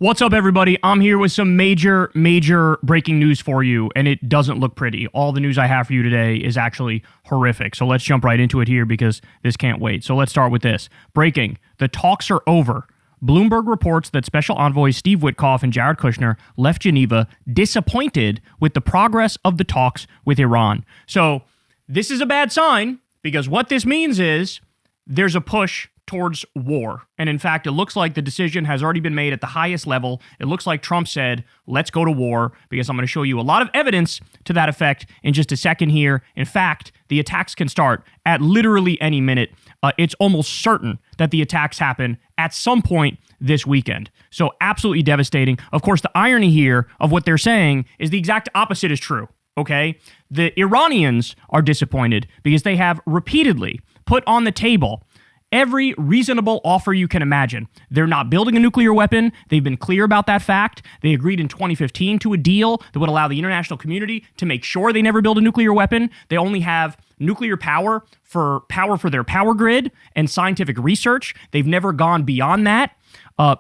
What's up, everybody? I'm here with some major breaking news for you, and it doesn't look pretty. All the news I have for you today is actually horrific. So let's jump right into it here because this can't wait. So let's start with this. Breaking. The talks are over. Bloomberg reports that Special Envoys Steve Witkoff and Jared Kushner left Geneva disappointed with the progress of the talks with Iran. So this is a bad sign because what this means is there's a push towards war. And in fact, it looks like the decision has already been made at the highest level. It looks like Trump said, let's go to war, because I'm going to show you a lot of evidence to that effect in just a second here. In fact, the attacks can start at literally any minute. It's almost certain that the attacks happen at some point this weekend. So absolutely devastating. Of course, the irony here of what they're saying is the exact opposite is true. Okay? The Iranians are disappointed because they have repeatedly put on the table every reasonable offer you can imagine. They're not building a nuclear weapon. They've been clear about that fact. They agreed in 2015 to a deal that would allow the international community to make sure they never build a nuclear weapon. They only have nuclear power for their power grid and scientific research. They've never gone beyond that.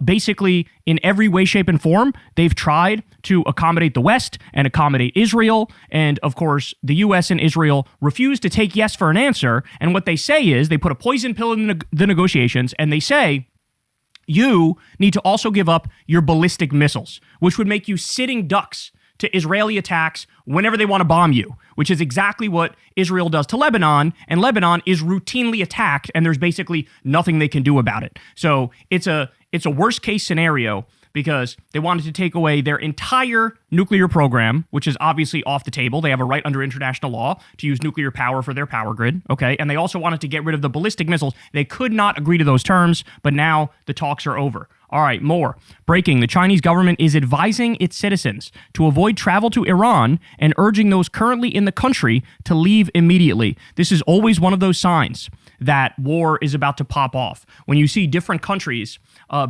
Basically, in every way, shape, and form, they've tried to accommodate the West and accommodate Israel. And of course, the U.S. and Israel refuse to take yes for an answer. And what they say is they put a poison pill in the negotiations, and they say, you need to also give up your ballistic missiles, which would make you sitting ducks to Israeli attacks whenever they want to bomb you, which is exactly what Israel does to Lebanon, and Lebanon is routinely attacked, and there's basically nothing they can do about it. So it's a worst case scenario because they wanted to take away their entire nuclear program, which is obviously off the table. They have a right under international law to use nuclear power for their power grid, okay? And they also wanted to get rid of the ballistic missiles. They could not agree to those terms, but now the talks are over. All right, more. Breaking. The Chinese government is advising its citizens to avoid travel to Iran and urging those currently in the country to leave immediately. This is always one of those signs that war is about to pop off. When you see different countries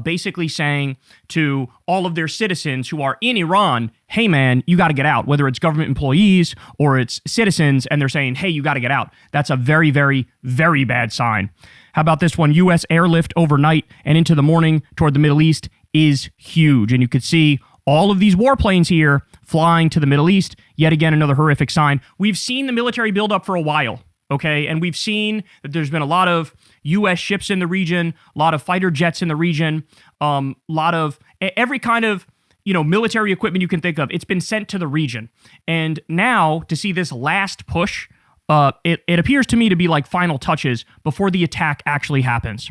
basically saying to all of their citizens who are in Iran, hey man, you got to get out, whether it's government employees or it's citizens, and they're saying, hey, you got to get out. That's a very, very, very bad sign. How about this one? U.S. airlift overnight and into the morning toward the Middle East is huge. And you could see all of these warplanes here flying to the Middle East. Yet again, another horrific sign. We've seen the military build up for a while. Okay, and we've seen that there's been a lot of U.S. ships in the region, a lot of fighter jets in the region, a lot of every kind of, military equipment you can think of. It's been sent to the region. And now to see this last push, it appears to me to be like final touches before the attack actually happens.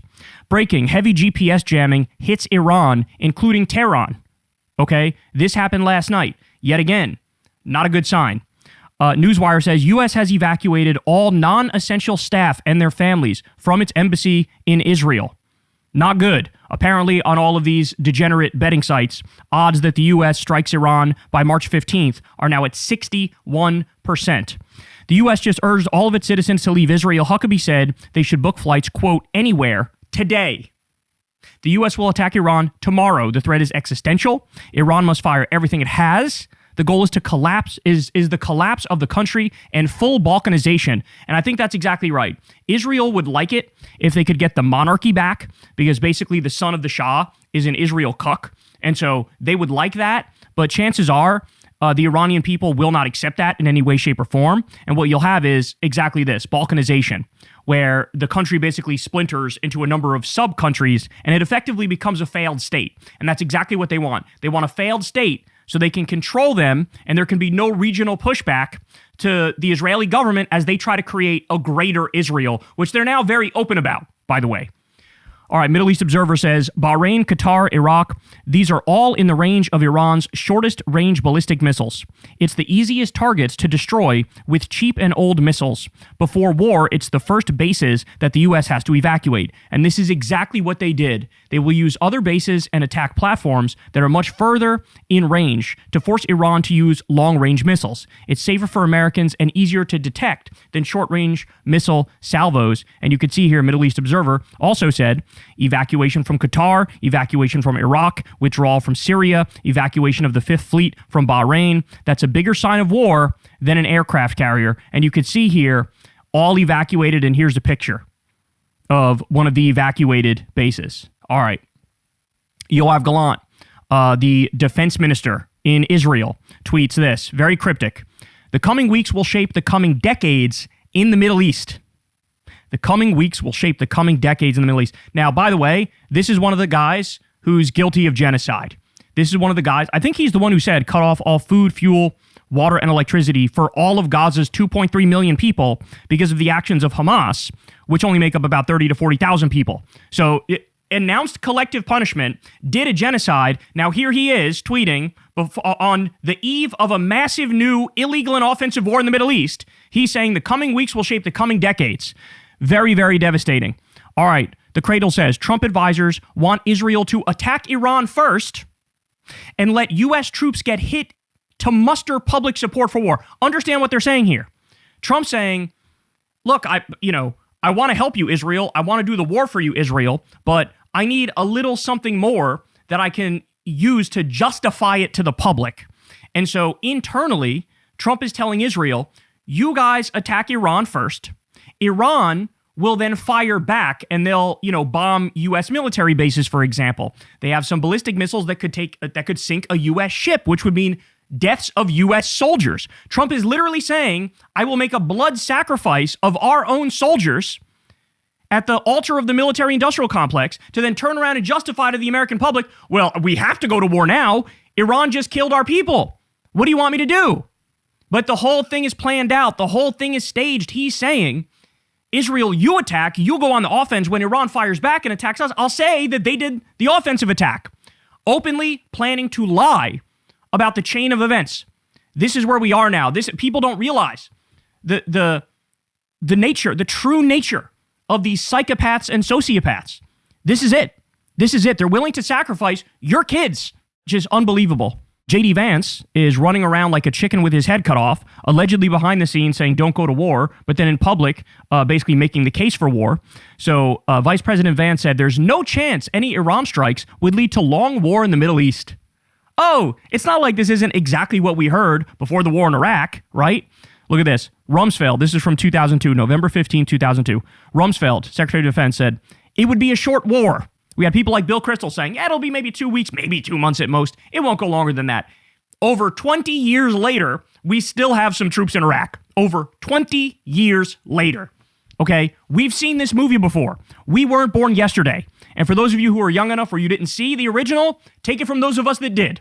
Breaking. Heavy GPS jamming hits Iran, including Tehran. Okay, this happened last night. Yet again, not a good sign. Newswire says U.S. has evacuated all non-essential staff and their families from its embassy in Israel. Not good. Apparently, on all of these degenerate betting sites, odds that the U.S. strikes Iran by March 15th are now at 61%. The U.S. just urged all of its citizens to leave Israel. Huckabee said they should book flights, quote, anywhere today. The U.S. will attack Iran tomorrow. The threat is existential. Iran must fire everything it has. The goal is to collapse, is the collapse of the country and full balkanization. And I think that's exactly right. Israel would like it if they could get the monarchy back, because basically the son of the Shah is an Israel cuck. And so they would like that. But chances are the Iranian people will not accept that in any way, shape, or form. And what you'll have is exactly this, balkanization, where the country basically splinters into a number of sub-countries and it effectively becomes a failed state. And that's exactly what they want. They want a failed state so they can control them, and there can be no regional pushback to the Israeli government as they try to create a greater Israel, which they're now very open about, by the way. All right, Middle East Observer says, Bahrain, Qatar, Iraq, these are all in the range of Iran's shortest range ballistic missiles. It's the easiest targets to destroy with cheap and old missiles. Before war, it's the first bases that the U.S. has to evacuate. And this is exactly what they did. They will use other bases and attack platforms that are much further in range to force Iran to use long-range missiles. It's safer for Americans and easier to detect than short-range missile salvos. And you can see here, Middle East Observer also said, evacuation from Qatar, evacuation from Iraq, withdrawal from Syria, evacuation of the Fifth Fleet from Bahrain. That's a bigger sign of war than an aircraft carrier. And you could see here, all evacuated, and here's a picture of one of the evacuated bases. All right. Yoav Gallant. the defense minister in Israel, tweets this, very cryptic. The coming weeks will shape the coming decades in the Middle East. The coming weeks will shape the coming decades in the Middle East. Now, by the way, this is one of the guys who's guilty of genocide. This is one of the guys, I think he's the one who said cut off all food, fuel, water, and electricity for all of Gaza's 2.3 million people because of the actions of Hamas, which only make up about 30 to 40,000 people. So announced collective punishment, did a genocide. Now here he is tweeting on the eve of a massive new illegal and offensive war in the Middle East. He's saying the coming weeks will shape the coming decades. Very, very devastating. All right, the Cradle says Trump advisors want Israel to attack Iran first and let U.S. troops get hit to muster public support for war. Understand what they're saying here. Trump's saying, look, I want to help you, Israel. I want to do the war for you, Israel, but I need a little something more that I can use to justify it to the public. And so internally, Trump is telling Israel, you guys attack Iran first. Iran will then fire back and they'll, bomb U.S. military bases, for example. They have some ballistic missiles that could sink a U.S. ship, which would mean deaths of U.S. soldiers. Trump is literally saying, I will make a blood sacrifice of our own soldiers at the altar of the military-industrial complex to then turn around and justify to the American public, well, we have to go to war now. Iran just killed our people. What do you want me to do? But the whole thing is planned out. The whole thing is staged. He's saying, Israel, you attack, you go on the offense. When Iran fires back and attacks us, I'll say that they did the offensive attack. Openly planning to lie about the chain of events. This is where we are now. People don't realize the nature, the true nature of these psychopaths and sociopaths. This is it. This is it. They're willing to sacrifice your kids, which is unbelievable. J.D. Vance is running around like a chicken with his head cut off, allegedly behind the scenes saying don't go to war, but then in public basically making the case for war. So Vice President Vance said there's no chance any Iran strikes would lead to long war in the Middle East. Oh, it's not like this isn't exactly what we heard before the war in Iraq, right? Look at this. Rumsfeld, this is from 2002, November 15, 2002. Rumsfeld, Secretary of Defense, said, it would be a short war. We had people like Bill Kristol saying, it'll be maybe 2 weeks, maybe 2 months at most. It won't go longer than that. Over 20 years later, we still have some troops in Iraq. Over 20 years later. Okay, we've seen this movie before. We weren't born yesterday. And for those of you who are young enough where you didn't see the original, take it from those of us that did.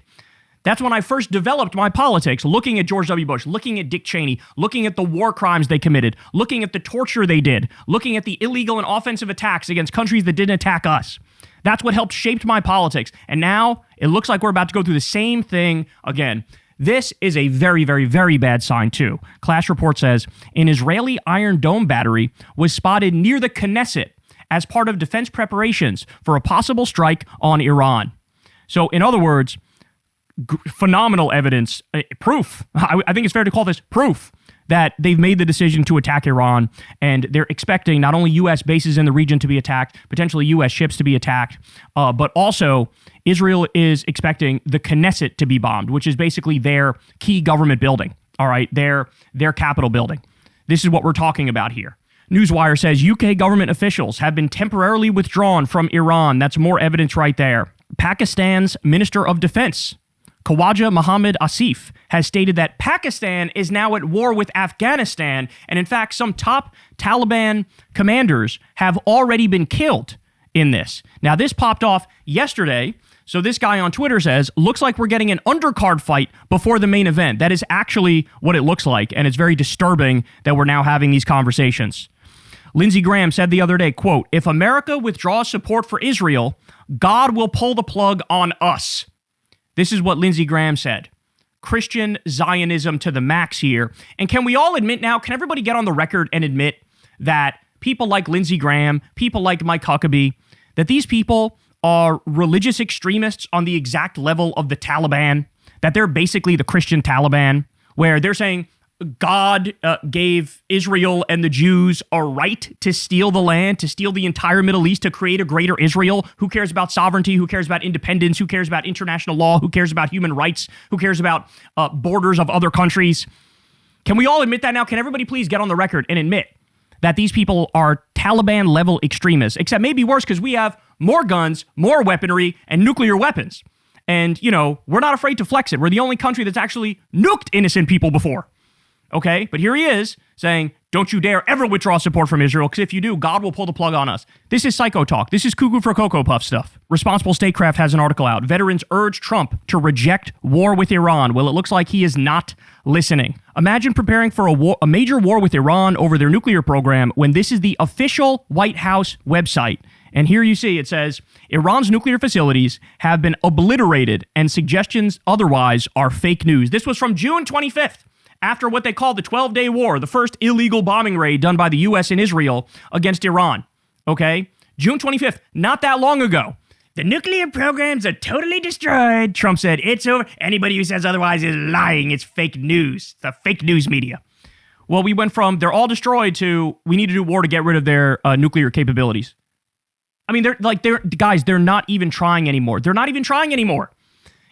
That's when I first developed my politics, looking at George W. Bush, looking at Dick Cheney, looking at the war crimes they committed, looking at the torture they did, looking at the illegal and offensive attacks against countries that didn't attack us. That's what helped shape my politics. And now it looks like we're about to go through the same thing again. This is a very, very, very bad sign, too. Clash Report says, an Israeli Iron Dome battery was spotted near the Knesset as part of defense preparations for a possible strike on Iran. So, in other words, phenomenal evidence, proof. I think it's fair to call this proof that they've made the decision to attack Iran, and they're expecting not only U.S. bases in the region to be attacked, potentially U.S. ships to be attacked, but also Israel is expecting the Knesset to be bombed, which is basically their key government building, all right, their capital building. This is what we're talking about here. Newswire says UK government officials have been temporarily withdrawn from Iran. That's more evidence right there. Pakistan's Minister of Defense, Khawaja Mohammad Asif, has stated that Pakistan is now at war with Afghanistan, and in fact, some top Taliban commanders have already been killed in this. Now, this popped off yesterday, so this guy on Twitter says, looks like we're getting an undercard fight before the main event. That is actually what it looks like, and it's very disturbing that we're now having these conversations. Lindsey Graham said the other day, quote, if America withdraws support for Israel, God will pull the plug on us. This is what Lindsey Graham said. Christian Zionism to the max here. And can we all admit now, can everybody get on the record and admit that people like Lindsey Graham, people like Mike Huckabee, that these people are religious extremists on the exact level of the Taliban, that they're basically the Christian Taliban, where they're saying God gave Israel and the Jews a right to steal the land, to steal the entire Middle East, to create a greater Israel. Who cares about sovereignty? Who cares about independence? Who cares about international law? Who cares about human rights? Who cares about borders of other countries? Can we all admit that now? Can everybody please get on the record and admit that these people are Taliban-level extremists, except maybe worse because we have more guns, more weaponry, and nuclear weapons. And, we're not afraid to flex it. We're the only country that's actually nuked innocent people before. Okay? But here he is saying, don't you dare ever withdraw support from Israel, because if you do, God will pull the plug on us. This is psycho talk. This is cuckoo for Cocoa Puff stuff. Responsible Statecraft has an article out. Veterans urge Trump to reject war with Iran. Well, it looks like he is not listening. Imagine preparing for a major war with Iran over their nuclear program when this is the official White House website. And here you see it says, Iran's nuclear facilities have been obliterated and suggestions otherwise are fake news. This was from June 25th. After what they call the 12-day war, the first illegal bombing raid done by the U.S. and Israel against Iran. Okay? June 25th, not that long ago. The nuclear programs are totally destroyed. Trump said, it's over. Anybody who says otherwise is lying. It's fake news. The fake news media. Well, we went from they're all destroyed to we need to do war to get rid of their nuclear capabilities. I mean, they're not even trying anymore. They're not even trying anymore.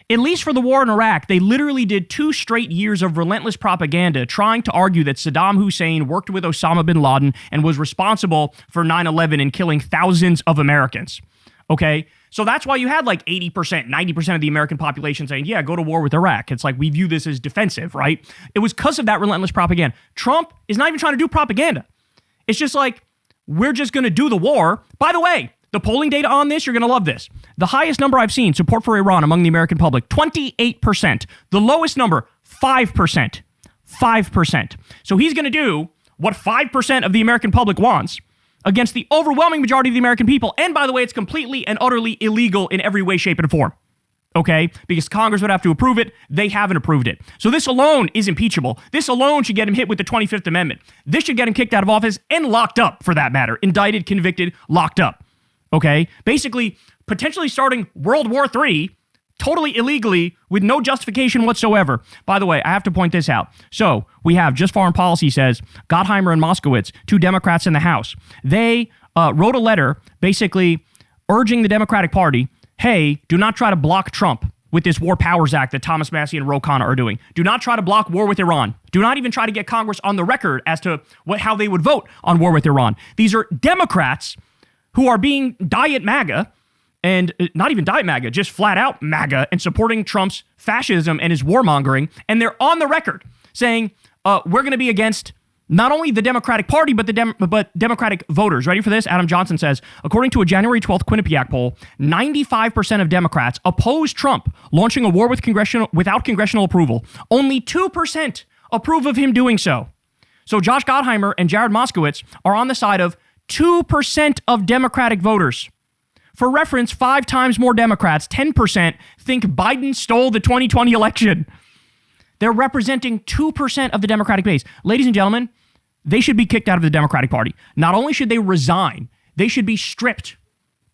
At least for the war in Iraq, they literally did 2 straight years of relentless propaganda trying to argue that Saddam Hussein worked with Osama bin Laden and was responsible for 9/11 and killing thousands of Americans. Okay? So that's why you had like 80%, 90% of the American population saying, yeah, go to war with Iraq. It's like we view this as defensive, right? It was because of that relentless propaganda. Trump is not even trying to do propaganda. It's just like, we're just going to do the war. By the way, the polling data on this, you're going to love this. The highest number I've seen, support for Iran among the American public, 28%. The lowest number, 5%. 5%. So he's going to do what 5% of the American public wants against the overwhelming majority of the American people. And by the way, it's completely and utterly illegal in every way, shape, and form. Okay? Because Congress would have to approve it. They haven't approved it. So this alone is impeachable. This alone should get him hit with the 25th Amendment. This should get him kicked out of office and locked up, for that matter. Indicted, convicted, locked up. Okay? Basically, potentially starting World War III totally illegally with no justification whatsoever. By the way, I have to point this out. So we have Just Foreign Policy says, Gottheimer and Moskowitz, 2 Democrats in the House. They wrote a letter basically urging the Democratic Party, hey, do not try to block Trump with this War Powers Act that Thomas Massie and Ro Khanna are doing. Do not try to block war with Iran. Do not even try to get Congress on the record as to how they would vote on war with Iran. These are Democrats who are being diet MAGA, and not even diet MAGA, just flat out MAGA, and supporting Trump's fascism and his warmongering. And they're on the record saying, we're going to be against not only the Democratic Party, but Democratic voters. Ready for this? Adam Johnson says, according to a January 12th Quinnipiac poll, 95% of Democrats oppose Trump launching a war without congressional approval. Only 2% approve of him doing so. So Josh Gottheimer and Jared Moskowitz are on the side of 2% of Democratic voters. For reference, 5 times more Democrats, 10%, think Biden stole the 2020 election. They're representing 2% of the Democratic base. Ladies and gentlemen, they should be kicked out of the Democratic Party. Not only should they resign, they should be stripped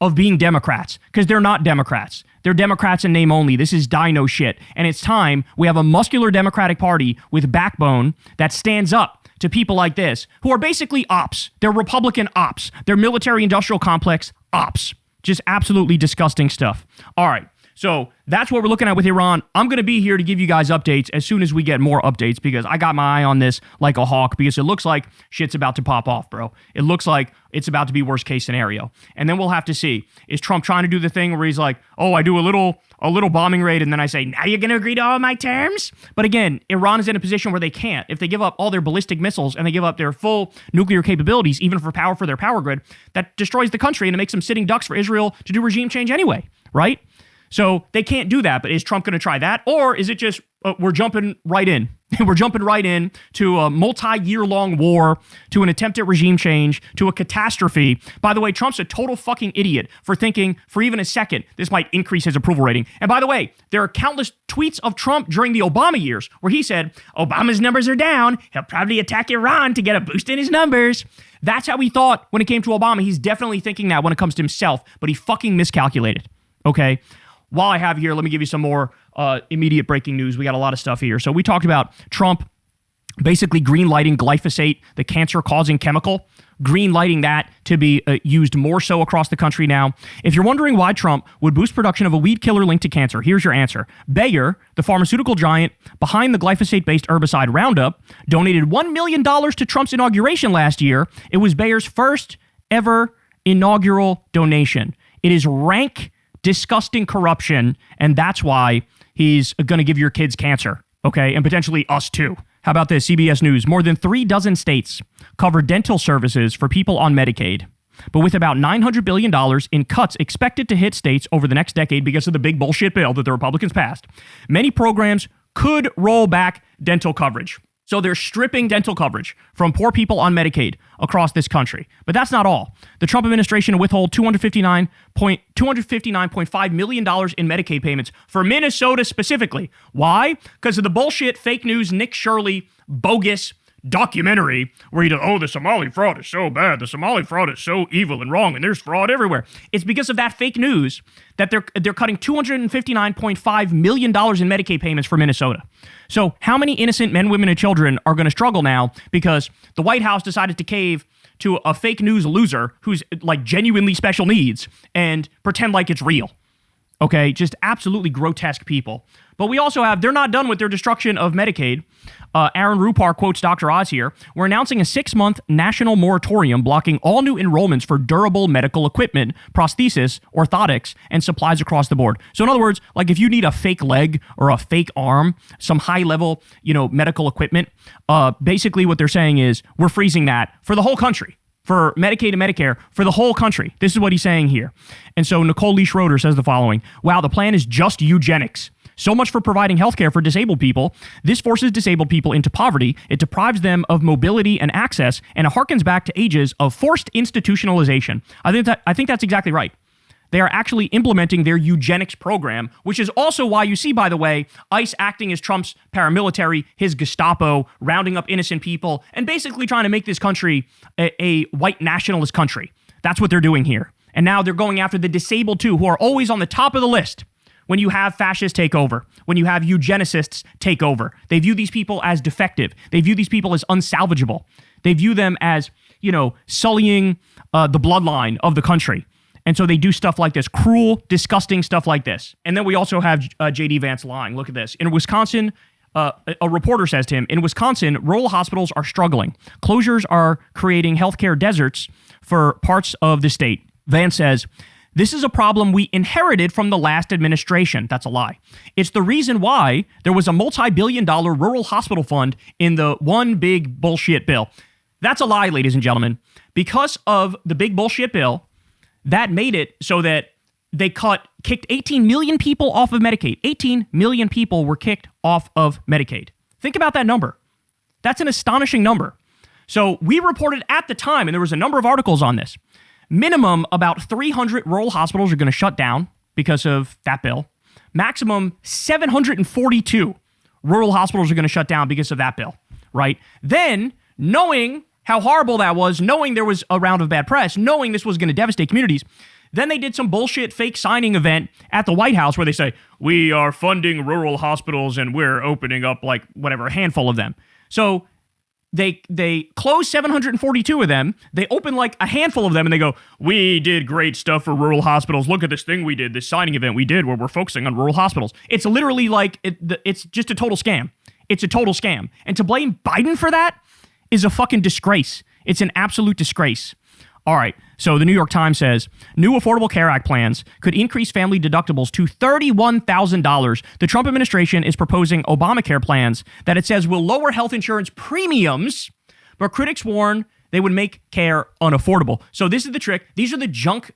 of being Democrats, because they're not Democrats. They're Democrats in name only. This is dino shit. And it's time we have a muscular Democratic Party with backbone that stands up to people like this, who are basically ops. They're Republican ops. They're military-industrial complex ops. Just absolutely disgusting stuff. All right. So that's what we're looking at with Iran. I'm going to be here to give you guys updates as soon as we get more updates, because I got my eye on this like a hawk, because it looks like shit's about to pop off, bro. It looks like it's about to be worst case scenario. And then we'll have to see. Is Trump trying to do the thing where he's like, oh, I do a little bombing raid, and then I say, now you're going to agree to all my terms? But again, Iran is in a position where they can't. If they give up all their ballistic missiles and they give up their full nuclear capabilities, even for their power grid, that destroys the country, and it makes them sitting ducks for Israel to do regime change anyway, right? So they can't do that. But is Trump going to try that? Or is it just we're jumping right in? We're jumping right in to a multi-year-long war, to an attempt at regime change, to a catastrophe. By the way, Trump's a total fucking idiot for thinking for even a second this might increase his approval rating. And by the way, there are countless tweets of Trump during the Obama years where he said, Obama's numbers are down. He'll probably attack Iran to get a boost in his numbers. That's how he thought when it came to Obama. He's definitely thinking that when it comes to himself, but he fucking miscalculated. Okay? While I have here, let me give you some more immediate breaking news. We got a lot of stuff here. So we talked about Trump basically green-lighting glyphosate, the cancer-causing chemical, green-lighting that to be used more so across the country now. If you're wondering why Trump would boost production of a weed killer linked to cancer, here's your answer. Bayer, the pharmaceutical giant behind the glyphosate-based herbicide Roundup, donated $1 million to Trump's inauguration last year. It was Bayer's first ever inaugural donation. It is rank disgusting corruption, and that's why he's going to give your kids cancer, okay, and potentially us too. How about this? CBS News. More than 36 states cover dental services for people on Medicaid. But with about $900 billion in cuts expected to hit states over the next decade because of the big bullshit bill that the Republicans passed, many programs could roll back dental coverage. So they're stripping dental coverage from poor people on Medicaid across this country. But that's not all. The Trump administration withhold $259.5 million in Medicaid payments for Minnesota specifically. Why? Because of the bullshit, fake news, Nick Shirley, bogus documentary where he does, oh, the Somali fraud is so bad, the Somali fraud is so evil and wrong, and there's fraud everywhere. It's because of that fake news that they're cutting $259.5 million in Medicaid payments for Minnesota. So how many innocent men, women, and children are going to struggle now because the White House decided to cave to a fake news loser who's like genuinely special needs and pretend like it's real? Okay, just absolutely grotesque people. But we also have, they're not done with their destruction of Medicaid. Aaron Rupar quotes Dr. Oz here. We're announcing a 6-month national moratorium blocking all new enrollments for durable medical equipment, prosthesis, orthotics, and supplies across the board. So in other words, like if you need a fake leg or a fake arm, some high-level, medical equipment, basically what they're saying is we're freezing that for the whole country. For Medicaid and Medicare, for the whole country. This is what he's saying here. And so Nicole Lee Schroeder says the following. Wow, the plan is just eugenics. So much for providing healthcare for disabled people. This forces disabled people into poverty. It deprives them of mobility and access, and it harkens back to ages of forced institutionalization. I think that's exactly right. They are actually implementing their eugenics program, which is also why you see, by the way, ICE acting as Trump's paramilitary, his Gestapo, rounding up innocent people, and basically trying to make this country a white nationalist country. That's what they're doing here. And now they're going after the disabled too, who are always on the top of the list when you have fascists take over, when you have eugenicists take over. They view these people as defective. They view these people as unsalvageable. They view them as, sullying the bloodline of the country. And so they do stuff like this, cruel, disgusting stuff like this. And then we also have J.D. Vance lying. Look at this. In Wisconsin, a reporter says to him, in Wisconsin, rural hospitals are struggling. Closures are creating healthcare deserts for parts of the state. Vance says, this is a problem we inherited from the last administration. That's a lie. It's the reason why there was a multi-billion-dollar rural hospital fund in the one big bullshit bill. That's a lie, ladies and gentlemen. Because of the big bullshit bill, that made it so that they kicked 18 million people off of Medicaid. 18 million people were kicked off of Medicaid. Think about that number. That's an astonishing number. So we reported at the time, and there was a number of articles on this, minimum about 300 rural hospitals are going to shut down because of that bill. Maximum 742 rural hospitals are going to shut down because of that bill, right? Then, knowing how horrible that was, knowing there was a round of bad press, knowing this was going to devastate communities, then they did some bullshit fake signing event at the White House where they say, we are funding rural hospitals and we're opening up like whatever, a handful of them. So they closed 742 of them. They open like a handful of them and they go, we did great stuff for rural hospitals. Look at this thing we did, this signing event we did where we're focusing on rural hospitals. It's literally like, it's just a total scam. It's a total scam. And to blame Biden for that is a fucking disgrace. It's an absolute disgrace. All right, so the New York Times says, new Affordable Care Act plans could increase family deductibles to $31,000. The Trump administration is proposing Obamacare plans that it says will lower health insurance premiums, but critics warn they would make care unaffordable. So this is the trick. These are the junk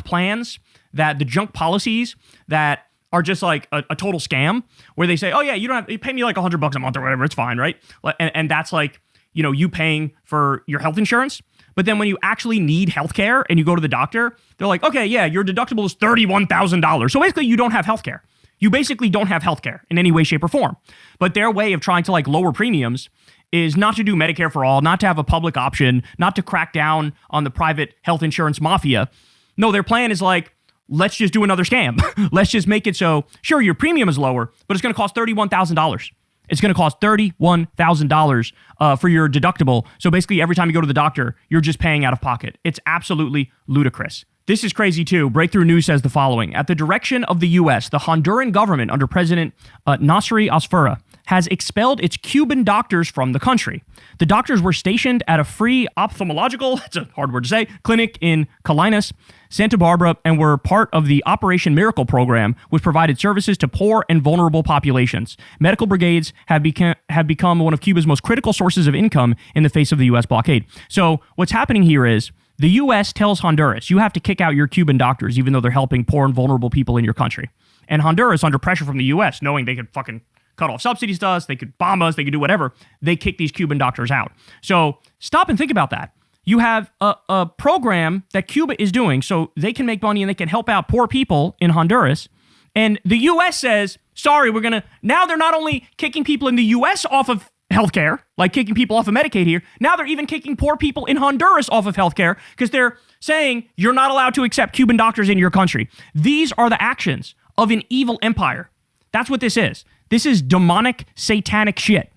plans, the junk policies that are just like a total scam where they say, oh yeah, you pay me like $100 a month or whatever, it's fine, right? And that's like, you paying for your health insurance. But then when you actually need healthcare and you go to the doctor, they're like, okay, yeah, your deductible is $31,000. So basically you don't have healthcare. You basically don't have healthcare in any way, shape, or form. But their way of trying to like lower premiums is not to do Medicare for all, not to have a public option, not to crack down on the private health insurance mafia. No, their plan is like, let's just do another scam. Let's just make it so, sure, your premium is lower, but it's going to cost $31,000. It's going to cost $31,000 for your deductible. So basically, every time you go to the doctor, you're just paying out of pocket. It's absolutely ludicrous. This is crazy too. Breakthrough News says the following. At the direction of the U.S., the Honduran government under President Nasri Asfura has expelled its Cuban doctors from the country. The doctors were stationed at a free ophthalmological, it's a hard word to say, clinic in Colinas, Santa Barbara, and were part of the Operation Miracle program, which provided services to poor and vulnerable populations. Medical brigades have become one of Cuba's most critical sources of income in the face of the U.S. blockade. So what's happening here is the U.S. tells Honduras, you have to kick out your Cuban doctors, even though they're helping poor and vulnerable people in your country. And Honduras, under pressure from the U.S., knowing they could fucking cut off subsidies to us, they could bomb us, they could do whatever, they kick these Cuban doctors out. So stop and think about that. You have a program that Cuba is doing so they can make money and they can help out poor people in Honduras. And the U.S. says, sorry, now they're not only kicking people in the U.S. off of healthcare, like kicking people off of Medicaid here, now they're even kicking poor people in Honduras off of healthcare because they're saying you're not allowed to accept Cuban doctors in your country. These are the actions of an evil empire. That's what this is. This is demonic, satanic shit.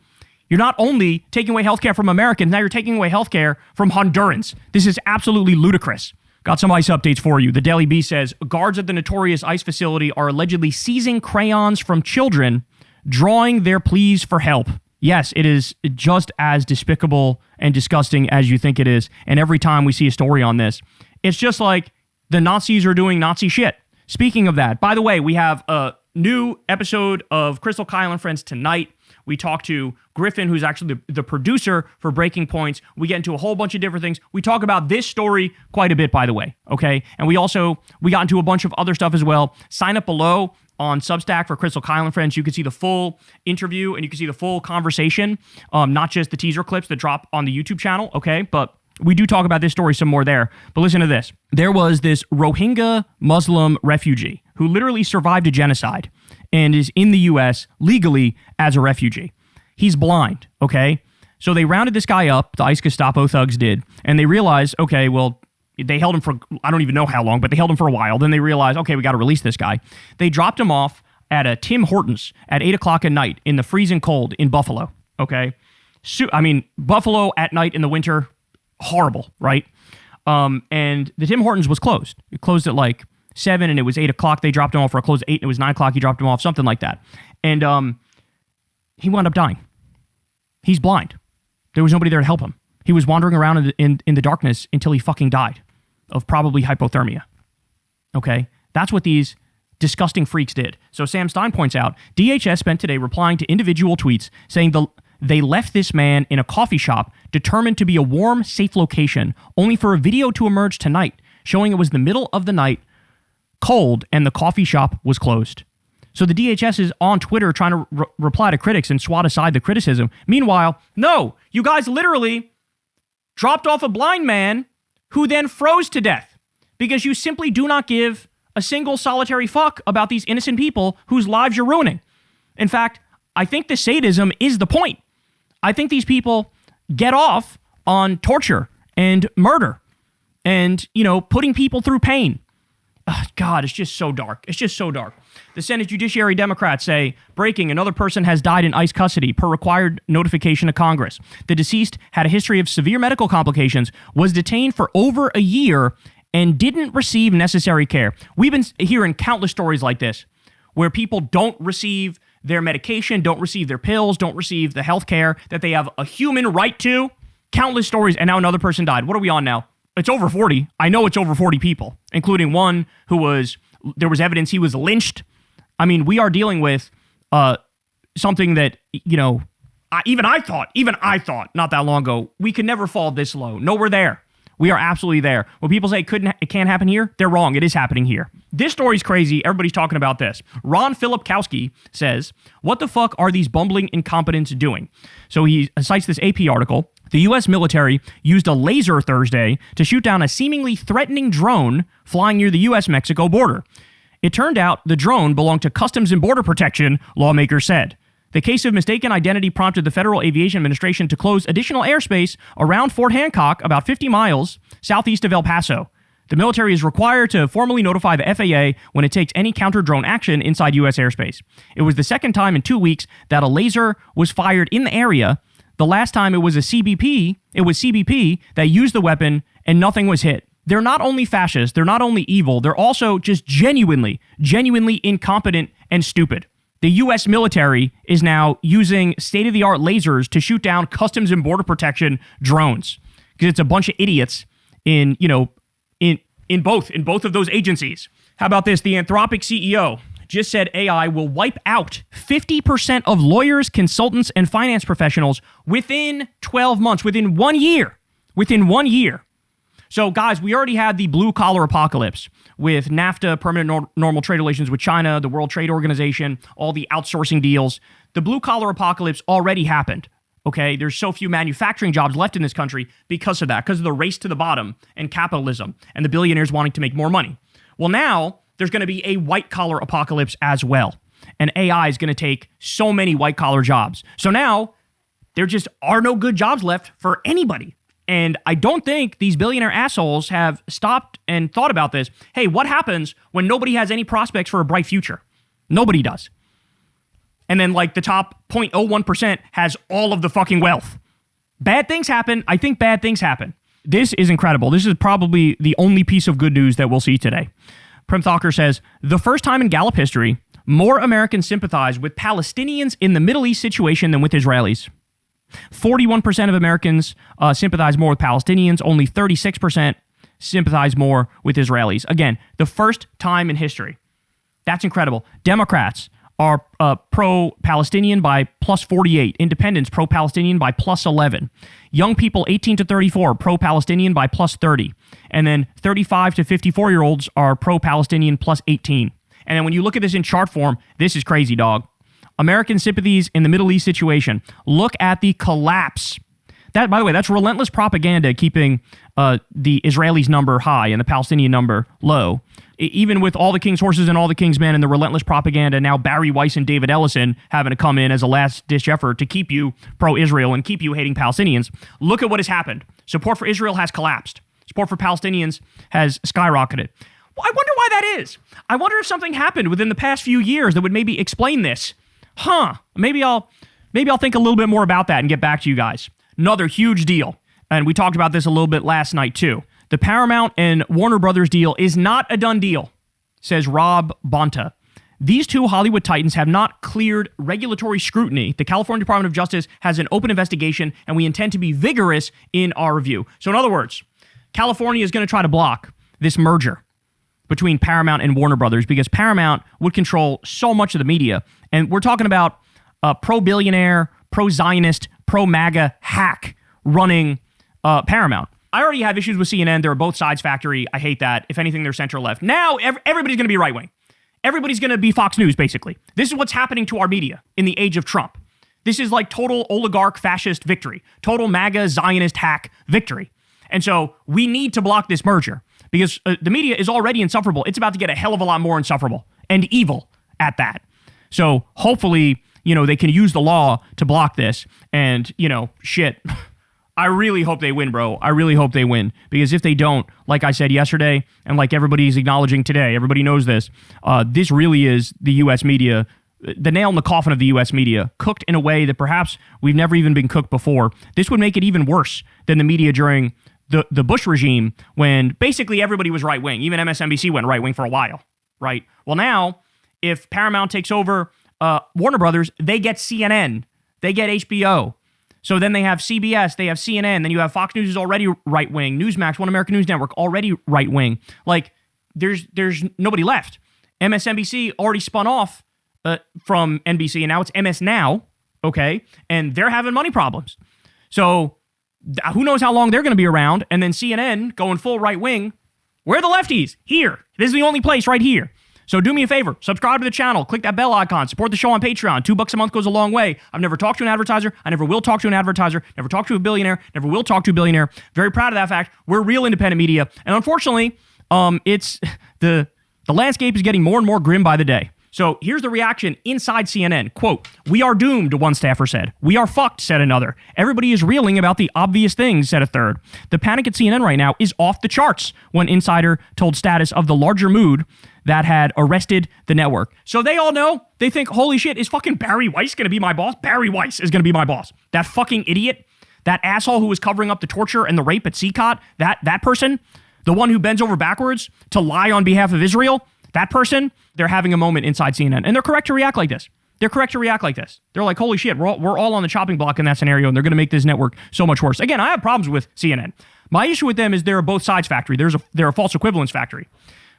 You're not only taking away healthcare from Americans, now you're taking away healthcare from Hondurans. This is absolutely ludicrous. Got some ICE updates for you. The Daily Beast says, guards at the notorious ICE facility are allegedly seizing crayons from children, drawing their pleas for help. Yes, it is just as despicable and disgusting as you think it is. And every time we see a story on this, it's just like the Nazis are doing Nazi shit. Speaking of that, by the way, we have a new episode of Crystal, Kyle, and Friends tonight. We talk to Griffin, who's actually the producer for Breaking Points. We get into a whole bunch of different things. We talk about this story quite a bit, by the way, okay? And we got into a bunch of other stuff as well. Sign up below on Substack for Crystal, Kyle, and Friends. You can see the full interview and you can see the full conversation, not just the teaser clips that drop on the YouTube channel, okay? But we do talk about this story some more there. But listen to this. There was this Rohingya Muslim refugee who literally survived a genocide and is in the U.S. legally as a refugee. He's blind, okay? So they rounded this guy up, the ICE Gestapo thugs did, and they realized, okay, well, they held him for, I don't even know how long, but they held him for a while. Then they realized, okay, we got to release this guy. They dropped him off at a Tim Hortons at 8 o'clock at night in the freezing cold in Buffalo, okay? Buffalo at night in the winter, horrible, right? And the Tim Hortons was closed. It closed at like 7 and it was 8 o'clock. They dropped him off, or it closed at 8 and it was 9 o'clock. He dropped him off, something like that. And he wound up dying. He's blind. There was nobody there to help him. He was wandering around in the darkness until he fucking died of probably hypothermia. Okay? That's what these disgusting freaks did. So Sam Stein points out, DHS spent today replying to individual tweets saying they left this man in a coffee shop determined to be a warm, safe location, only for a video to emerge tonight showing it was the middle of the night, cold, and the coffee shop was closed. So the DHS is on Twitter trying to reply to critics and swat aside the criticism. Meanwhile, no, you guys literally dropped off a blind man who then froze to death because you simply do not give a single solitary fuck about these innocent people whose lives you're ruining. In fact, I think the sadism is the point. I think these people get off on torture and murder and, putting people through pain. Oh, God, it's just so dark. It's just so dark. The Senate Judiciary Democrats say, breaking, another person has died in ICE custody per required notification to Congress. The deceased had a history of severe medical complications, was detained for over a year, and didn't receive necessary care. We've been hearing countless stories like this, where people don't receive their medication, don't receive their pills, don't receive the health care that they have a human right to. Countless stories, and now another person died. What are we on now? It's over 40. I know it's over 40 people, including one there was evidence he was lynched. I mean, we are dealing with something that, even I thought not that long ago, we could never fall this low. No, we're there. We are absolutely there. When people say it can't happen here, they're wrong. It is happening here. This story's crazy. Everybody's talking about this. Ron Filipkowski says, what the fuck are these bumbling incompetents doing? So he cites this AP article. The U.S. military used a laser Thursday to shoot down a seemingly threatening drone flying near the U.S.-Mexico border. It turned out the drone belonged to Customs and Border Protection, lawmakers said. The case of mistaken identity prompted the Federal Aviation Administration to close additional airspace around Fort Hancock, about 50 miles southeast of El Paso. The military is required to formally notify the FAA when it takes any counter-drone action inside U.S. airspace. It was the second time in 2 weeks that a laser was fired in the area. The last time it was CBP that used the weapon and nothing was hit. They're not only fascist, they're not only evil, they're also just genuinely incompetent and stupid. The U.S. military is now using state-of-the-art lasers to shoot down Customs and Border Protection drones because it's a bunch of idiots in both of those agencies. How about this? The Anthropic CEO just said AI will wipe out 50% of lawyers, consultants, and finance professionals within 12 months, within 1 year. Within 1 year. So, guys, we already had the blue-collar apocalypse with NAFTA, permanent normal trade relations with China, the World Trade Organization, all the outsourcing deals. The blue-collar apocalypse already happened, okay? There's so few manufacturing jobs left in this country because of that, because of the race to the bottom and capitalism and the billionaires wanting to make more money. Well, now there's going to be a white-collar apocalypse as well, and AI is going to take so many white-collar jobs. So now there just are no good jobs left for anybody. And I don't think these billionaire assholes have stopped and thought about this. Hey, what happens when nobody has any prospects for a bright future? Nobody does. And then like the top 0.01% has all of the fucking wealth. Bad things happen. I think bad things happen. This is incredible. This is probably the only piece of good news that we'll see today. Prim Thakur says, the first time in Gallup history, more Americans sympathize with Palestinians in the Middle East situation than with Israelis. 41% of Americans sympathize more with Palestinians. Only 36% sympathize more with Israelis. Again, the first time in history. That's incredible. Democrats are pro-Palestinian by plus 48. Independents pro-Palestinian by plus 11. Young people 18 to 34 pro-Palestinian by plus 30. And then 35 to 54-year-olds are pro-Palestinian plus 18. And then when you look at this in chart form, this is crazy, dog. American sympathies in the Middle East situation. Look at the collapse. That, by the way, that's relentless propaganda keeping the Israelis' number high and the Palestinian number low. Even with all the king's horses and all the king's men and the relentless propaganda, now Barry Weiss and David Ellison having to come in as a last-ditch effort to keep you pro-Israel and keep you hating Palestinians. Look at what has happened. Support for Israel has collapsed. Support for Palestinians has skyrocketed. Well, I wonder why that is. I wonder if something happened within the past few years that would maybe explain this. Maybe I'll think a little bit more about that and get back to you guys. Another huge deal, and we talked about this a little bit last night too. The Paramount and Warner Brothers deal is not a done deal, says Rob Bonta. These two Hollywood titans have not cleared regulatory scrutiny. The California Department of Justice has an open investigation, and we intend to be vigorous in our review. So in other words, California is going to try to block this merger between Paramount and Warner Brothers because Paramount would control so much of the media. And we're talking about a pro-billionaire, pro-Zionist, pro-MAGA hack running Paramount. I already have issues with CNN. They're both sides factory. I hate that. If anything, they're center-left. Now, everybody's going to be right-wing. Everybody's going to be Fox News, basically. This is what's happening to our media in the age of Trump. This is like total oligarch fascist victory. Total MAGA Zionist hack victory. And so we need to block this merger because the media is already insufferable. It's about to get a hell of a lot more insufferable and evil at that. So hopefully, they can use the law to block this. And, shit, I really hope they win, bro. I really hope they win. Because if they don't, like I said yesterday, and like everybody's acknowledging today, everybody knows this, this really is the U.S. media, the nail in the coffin of the U.S. media, cooked in a way that perhaps we've never even been cooked before. This would make it even worse than the media during the Bush regime when basically everybody was right-wing. Even MSNBC went right-wing for a while, right? Well, now, if Paramount takes over Warner Brothers, they get CNN, they get HBO. So then they have CBS, they have CNN, then you have Fox News is already right-wing, Newsmax, One American News Network, already right-wing. Like, there's nobody left. MSNBC already spun off from NBC, and now it's MS Now, okay? And they're having money problems. So who knows how long they're going to be around, and then CNN going full right-wing. Where are the lefties? Here. This is the only place right here. So do me a favor, subscribe to the channel, click that bell icon, support the show on Patreon. $2 a month goes a long way. I've never talked to an advertiser. I never will talk to an advertiser. Never talked to a billionaire. Never will talk to a billionaire. Very proud of that fact. We're real independent media. And unfortunately, it's the landscape is getting more and more grim by the day. So here's the reaction inside CNN. Quote, "We are doomed," one staffer said. "We are fucked," said another. "Everybody is reeling about the obvious things," said a third. "The panic at CNN right now is off the charts," one insider told Status of the larger mood that had arrested the network. So they all know, they think, holy shit, is fucking Barry Weiss going to be my boss? Barry Weiss is going to be my boss. That fucking idiot, that asshole who was covering up the torture and the rape at CCOT, that person, the one who bends over backwards to lie on behalf of Israel, that person, they're having a moment inside CNN. And they're correct to react like this. They're correct to react like this. They're like, holy shit, we're all on the chopping block in that scenario, and they're going to make this network so much worse. Again, I have problems with CNN. My issue with them is they're a both sides factory. They're a false equivalence factory.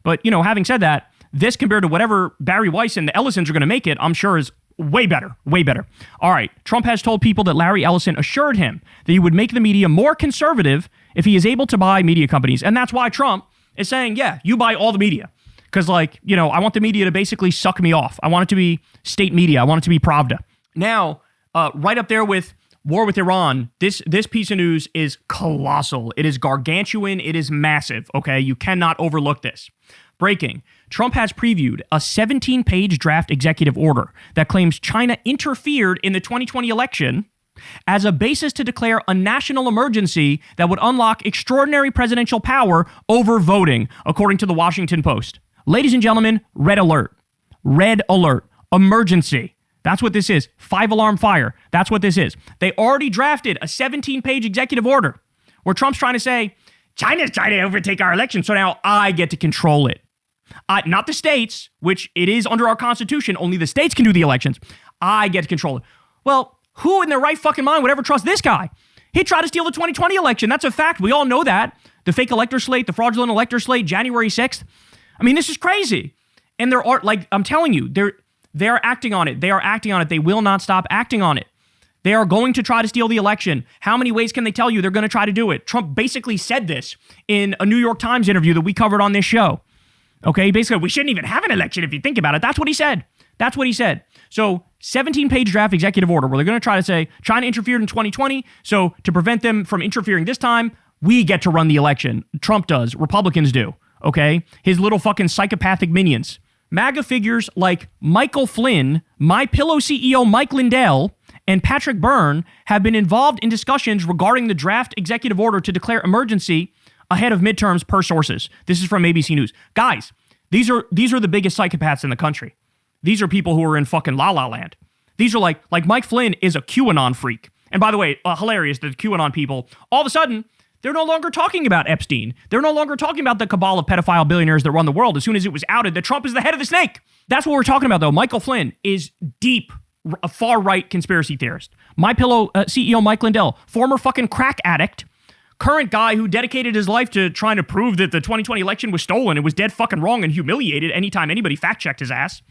But, having said that, this compared to whatever Barry Weiss and the Ellisons are going to make it, I'm sure is way better, way better. All right, Trump has told people that Larry Ellison assured him that he would make the media more conservative if he is able to buy media companies. And that's why Trump is saying, yeah, you buy all the media. Because, I want the media to basically suck me off. I want it to be state media. I want it to be Pravda. Now, right up there with war with Iran, this piece of news is colossal. It is gargantuan. It is massive, okay? You cannot overlook this. Breaking. Trump has previewed a 17-page draft executive order that claims China interfered in the 2020 election as a basis to declare a national emergency that would unlock extraordinary presidential power over voting, according to the Washington Post. Ladies and gentlemen, red alert. Red alert. Emergency. That's what this is. 5-alarm fire. That's what this is. They already drafted a 17-page executive order where Trump's trying to say, China's trying to overtake our election, so now I get to control it. Not the states, which it is under our Constitution. Only the states can do the elections. I get to control it. Well, who in their right fucking mind would ever trust this guy? He tried to steal the 2020 election. That's a fact. We all know that. The fake elector slate, the fraudulent elector slate, January 6th. I mean, this is crazy. And there are, I'm telling you, they're acting on it. They are acting on it. They will not stop acting on it. They are going to try to steal the election. How many ways can they tell you they're going to try to do it? Trump basically said this in a New York Times interview that we covered on this show. Okay, basically, we shouldn't even have an election if you think about it. That's what he said. That's what he said. So, 17-page draft executive order where they're going to try to say, China interfered in 2020, so to prevent them from interfering this time, we get to run the election. Trump does. Republicans do. Okay? His little fucking psychopathic minions. MAGA figures like Michael Flynn, MyPillow CEO Mike Lindell, and Patrick Byrne have been involved in discussions regarding the draft executive order to declare emergency ahead of midterms per sources. This is from ABC News. Guys, these are the biggest psychopaths in the country. These are people who are in fucking La La Land. These are like Mike Flynn is a QAnon freak. And by the way, hilarious, the QAnon people, all of a sudden, they're no longer talking about Epstein. They're no longer talking about the cabal of pedophile billionaires that run the world as soon as it was outed that Trump is the head of the snake. That's what we're talking about, though. Michael Flynn is deep, a far-right conspiracy theorist. MyPillow CEO Mike Lindell, former fucking crack addict, current guy who dedicated his life to trying to prove that the 2020 election was stolen and was dead fucking wrong and humiliated anytime anybody fact-checked his ass.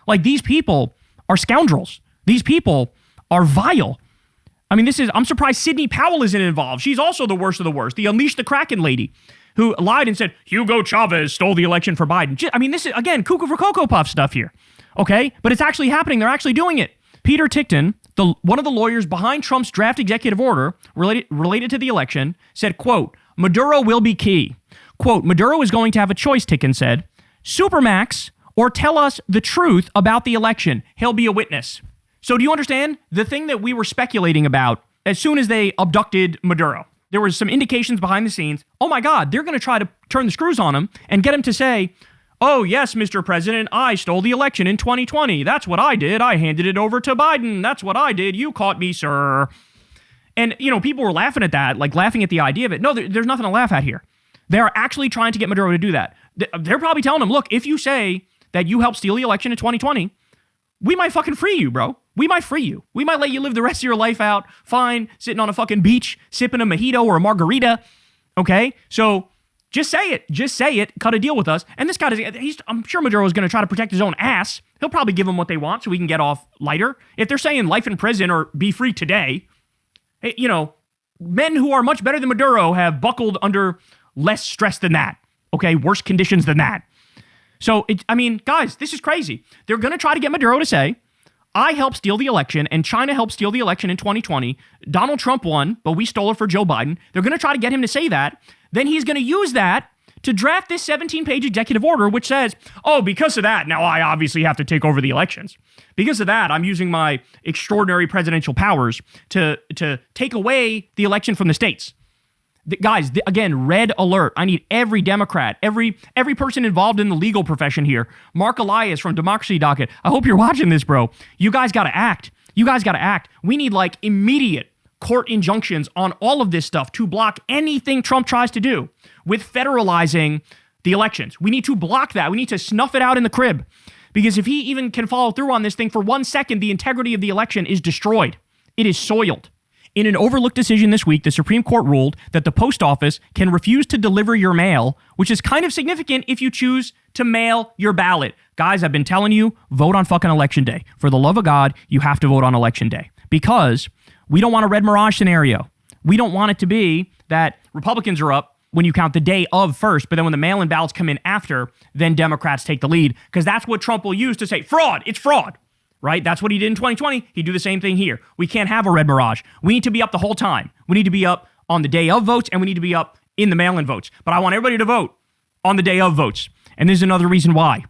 Like, these people are scoundrels. These people are vile. I mean, I'm surprised Sidney Powell isn't involved. She's also the worst of the worst. The Unleash the Kraken lady who lied and said, Hugo Chavez stole the election for Biden. I mean, this is, again, cuckoo for Cocoa Puff stuff here. Okay? But it's actually happening. They're actually doing it. Peter Tickton, one of the lawyers behind Trump's draft executive order related to the election, said, quote, Maduro will be key. Quote, Maduro is going to have a choice, Tickton said. Supermax or tell us the truth about the election. He'll be a witness. So do you understand? The thing that we were speculating about as soon as they abducted Maduro, there was some indications behind the scenes. Oh my God, they're going to try to turn the screws on him and get him to say, oh yes, Mr. President, I stole the election in 2020. That's what I did. I handed it over to Biden. That's what I did. You caught me, sir. And, people were laughing at that, like laughing at the idea of it. No, there's nothing to laugh at here. They are actually trying to get Maduro to do that. They're probably telling him, look, if you say that you helped steal the election in 2020, we might fucking free you, bro. We might free you. We might let you live the rest of your life out fine, sitting on a fucking beach, sipping a mojito or a margarita. Okay? So just say it. Just say it. Cut a deal with us. And this guy, I'm sure Maduro is going to try to protect his own ass. He'll probably give them what they want so we can get off lighter. If they're saying life in prison or be free today, men who are much better than Maduro have buckled under less stress than that. Okay? Worse conditions than that. So, guys, this is crazy. They're going to try to get Maduro to say, I helped steal the election and China helped steal the election in 2020. Donald Trump won, but we stole it for Joe Biden. They're going to try to get him to say that. Then he's going to use that to draft this 17-page executive order, which says, oh, because of that, now I obviously have to take over the elections. Because of that, I'm using my extraordinary presidential powers to take away the election from the states. Guys, again, red alert. I need every Democrat, every person involved in the legal profession here. Mark Elias from Democracy Docket. I hope you're watching this, bro. You guys got to act. You guys got to act. We need immediate court injunctions on all of this stuff to block anything Trump tries to do with federalizing the elections. We need to block that. We need to snuff it out in the crib Because if he even can follow through on this thing for 1 second, the integrity of the election is destroyed. It is soiled. In an overlooked decision this week, the Supreme Court ruled that the post office can refuse to deliver your mail, which is kind of significant if you choose to mail your ballot. Guys, I've been telling you, vote on fucking election day. For the love of God, you have to vote on election day. Because we don't want a red mirage scenario. We don't want it to be that Republicans are up when you count the day of first, but then when the mail-in ballots come in after, then Democrats take the lead. Because that's what Trump will use to say, fraud, it's fraud. Right? That's what he did in 2020. He'd do the same thing here. We can't have a red mirage. We need to be up the whole time. We need to be up on the day of votes, and we need to be up in the mail-in votes. But I want everybody to vote on the day of votes. And there's another reason why.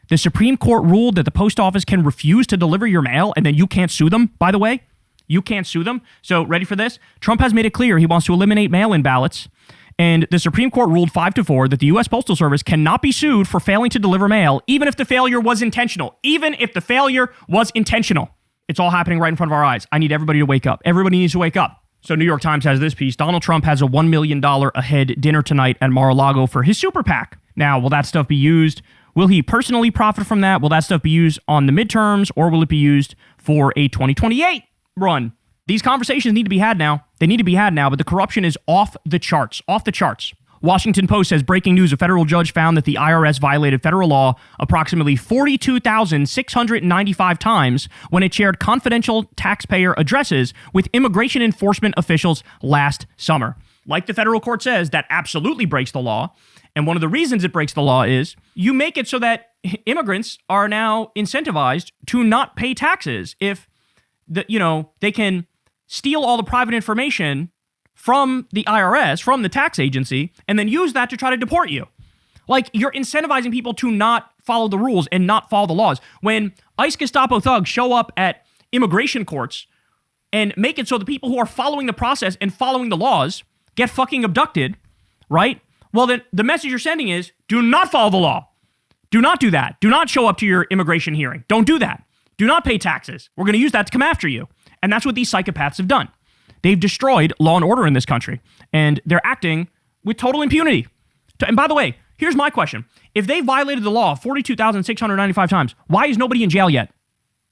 The Supreme Court ruled that the post office can refuse to deliver your mail, and then you can't sue them, by the way. You can't sue them. So ready for this? Trump has made it clear he wants to eliminate mail-in ballots. And the Supreme Court ruled 5-4 that the U.S. Postal Service cannot be sued for failing to deliver mail, even if the failure was intentional. Even if the failure was intentional. It's all happening right in front of our eyes. I need everybody to wake up. Everybody needs to wake up. So New York Times has this piece. Donald Trump has a $1 million a head dinner tonight at Mar-a-Lago for his super PAC. Now, will that stuff be used? Will he personally profit from that? Will that stuff be used on the midterms, or will it be used for a 2028 run? These conversations need to be had now. They need to be had now, but the corruption is off the charts. Off the charts. Washington Post says, breaking news, a federal judge found that the IRS violated federal law approximately 42,695 times when it shared confidential taxpayer addresses with immigration enforcement officials last summer. Like the federal court says, that absolutely breaks the law. And one of the reasons it breaks the law is you make it so that immigrants are now incentivized to not pay taxes if they can steal all the private information from the IRS, from the tax agency, and then use that to try to deport you. Like, you're incentivizing people to not follow the rules and not follow the laws. When ICE Gestapo thugs show up at immigration courts and make it so the people who are following the process and following the laws get fucking abducted, right? Well, then the message you're sending is, do not follow the law. Do not do that. Do not show up to your immigration hearing. Don't do that. Do not pay taxes. We're going to use that to come after you. And that's what these psychopaths have done. They've destroyed law and order in this country. And they're acting with total impunity. And by the way, here's my question. If they violated the law 42,695 times, why is nobody in jail yet?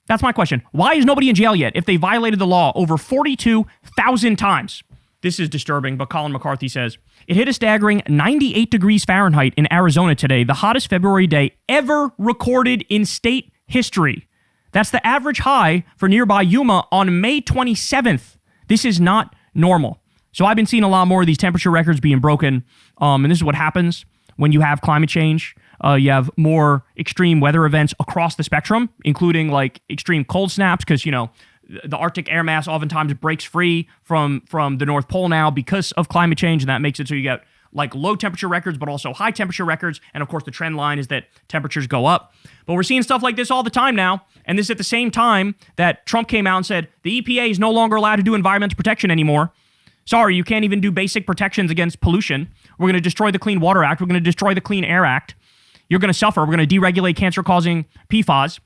That's my question. Why is nobody in jail yet if they violated the law over 42,000 times? This is disturbing, but Colin McCarthy says, it hit a staggering 98 degrees Fahrenheit in Arizona today, the hottest February day ever recorded in state history. That's the average high for nearby Yuma on May 27th. This is not normal. So I've been seeing a lot more of these temperature records being broken. And this is what happens when you have climate change. You have more extreme weather events across the spectrum, including like extreme cold snaps, because, the Arctic air mass oftentimes breaks free from the North Pole now because of climate change. And that makes it so you get like low temperature records, but also high temperature records. And of course, the trend line is that temperatures go up. But we're seeing stuff like this all the time now. And this is at the same time that Trump came out and said, the EPA is no longer allowed to do environmental protection anymore. Sorry, you can't even do basic protections against pollution. We're going to destroy the Clean Water Act. We're going to destroy the Clean Air Act. You're going to suffer. We're going to deregulate cancer-causing PFAS.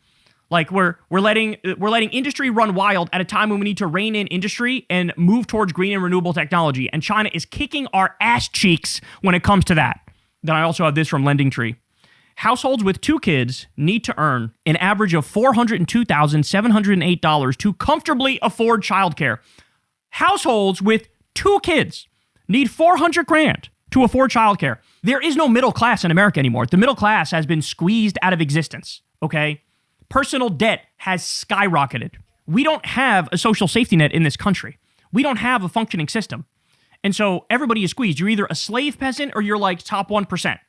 Like we're letting industry run wild at a time when we need to rein in industry and move towards green and renewable technology. And China is kicking our ass cheeks when it comes to that. Then I also have this from LendingTree. Households with 2 kids need to earn an average of $402,708 to comfortably afford childcare. Households with 2 kids need $400,000 to afford childcare. There is no middle class in America anymore. The middle class has been squeezed out of existence, okay? Personal debt has skyrocketed. We don't have a social safety net in this country. We don't have a functioning system. And so everybody is squeezed. You're either a slave peasant or you're like top 1%,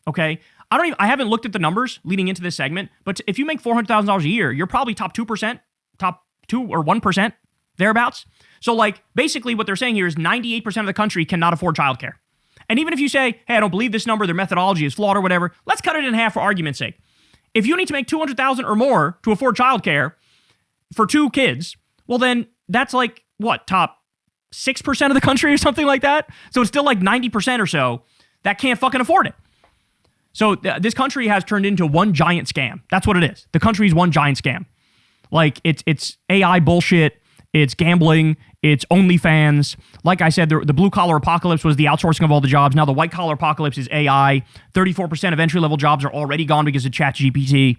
okay? I haven't looked at the numbers leading into this segment, but if you make $400,000 a year, you're probably top 2%, top 2 or 1%, thereabouts. So like basically what they're saying here is 98% of the country cannot afford childcare. And even if you say, hey, I don't believe this number, their methodology is flawed or whatever, let's cut it in half for argument's sake. If you need to make $200,000 or more to afford childcare for 2 kids, well then that's like what, top 6% of the country or something like that? So it's still like 90% or so that can't fucking afford it. So this country has turned into one giant scam. That's what it is. The country is one giant scam. Like it's AI bullshit. It's gambling. It's OnlyFans. Like I said, the blue-collar apocalypse was the outsourcing of all the jobs. Now the white-collar apocalypse is AI. 34% of entry-level jobs are already gone because of ChatGPT.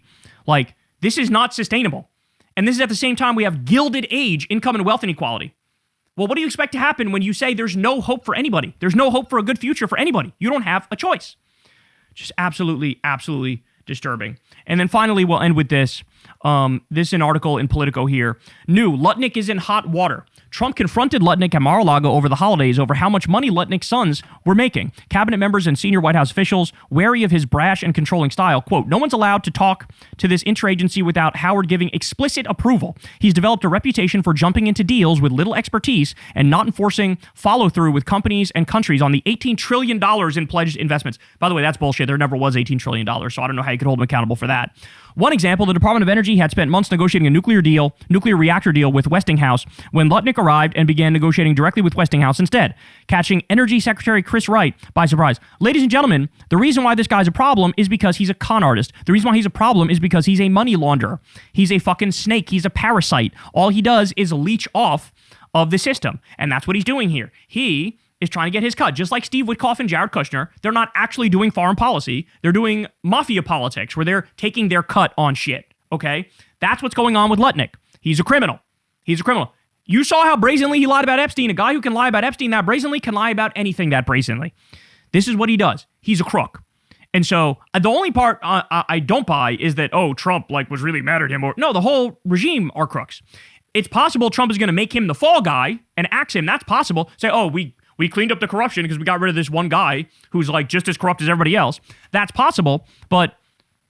Like, this is not sustainable. And this is at the same time we have gilded age, income, and wealth inequality. Well, what do you expect to happen when you say there's no hope for anybody? There's no hope for a good future for anybody. You don't have a choice. Just absolutely, absolutely disturbing. And then finally, we'll end with this. This is an article in Politico here. New, Lutnick is in hot water. Trump confronted Lutnick at Mar-a-Lago over the holidays over how much money Lutnick's sons were making. Cabinet members and senior White House officials, wary of his brash and controlling style, quote, no one's allowed to talk to this interagency without Howard giving explicit approval. He's developed a reputation for jumping into deals with little expertise and not enforcing follow-through with companies and countries on the $18 trillion in pledged investments. By the way, that's bullshit. There never was $18 trillion, so I don't know how you could hold him accountable for that. One example, the Department of Energy had spent months negotiating a nuclear reactor deal with Westinghouse when Lutnick arrived and began negotiating directly with Westinghouse instead, catching Energy Secretary Chris Wright by surprise. Ladies and gentlemen, the reason why this guy's a problem is because he's a con artist. The reason why he's a problem is because he's a money launderer. He's a fucking snake. He's a parasite. All he does is leech off of the system, and that's what he's doing here. He is trying to get his cut. Just like Steve Witkoff and Jared Kushner, they're not actually doing foreign policy. They're doing mafia politics where they're taking their cut on shit, okay? That's what's going on with Lutnick. He's a criminal. He's a criminal. You saw how brazenly he lied about Epstein. A guy who can lie about Epstein that brazenly can lie about anything that brazenly. This is what he does. He's a crook. And so the only part I don't buy is that, oh, Trump was really mad at him. Or no, the whole regime are crooks. It's possible Trump is going to make him the fall guy and axe him. That's possible. Say, oh, we cleaned up the corruption because we got rid of this one guy who's just as corrupt as everybody else. That's possible, but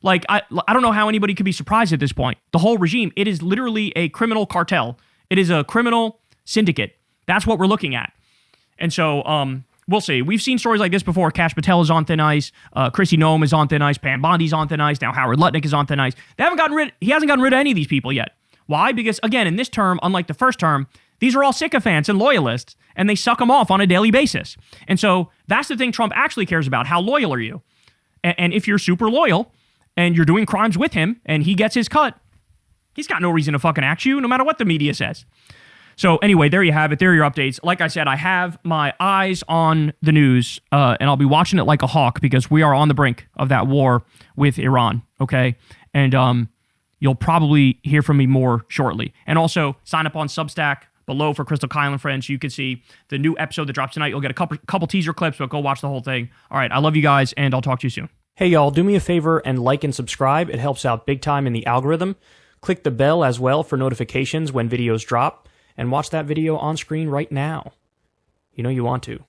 I don't know how anybody could be surprised at this point. The whole regime, it is literally a criminal cartel. It is a criminal syndicate. That's what we're looking at. And so we'll see. We've seen stories like this before. Kash Patel is on thin ice. Chrissy Noem is on thin ice. Pam Bondi's on thin ice. Now Howard Lutnick is on thin ice. He hasn't gotten rid of any of these people yet. Why? Because again, in this term, unlike the first term, these are all sycophants and loyalists, and they suck them off on a daily basis. And so that's the thing Trump actually cares about. How loyal are you? And if you're super loyal and you're doing crimes with him and he gets his cut, he's got no reason to fucking axe you, no matter what the media says. So anyway, there you have it. There are your updates. Like I said, I have my eyes on the news, and I'll be watching it like a hawk because we are on the brink of that war with Iran, okay? And you'll probably hear from me more shortly. And also, sign up on Substack below for Crystal Kyle and Friends. You can see the new episode that drops tonight. You'll get a couple teaser clips, but go watch the whole thing. All right, I love you guys, and I'll talk to you soon. Hey, y'all, do me a favor and like and subscribe. It helps out big time in the algorithm. Click the bell as well for notifications when videos drop, and watch that video on screen right now. You know you want to.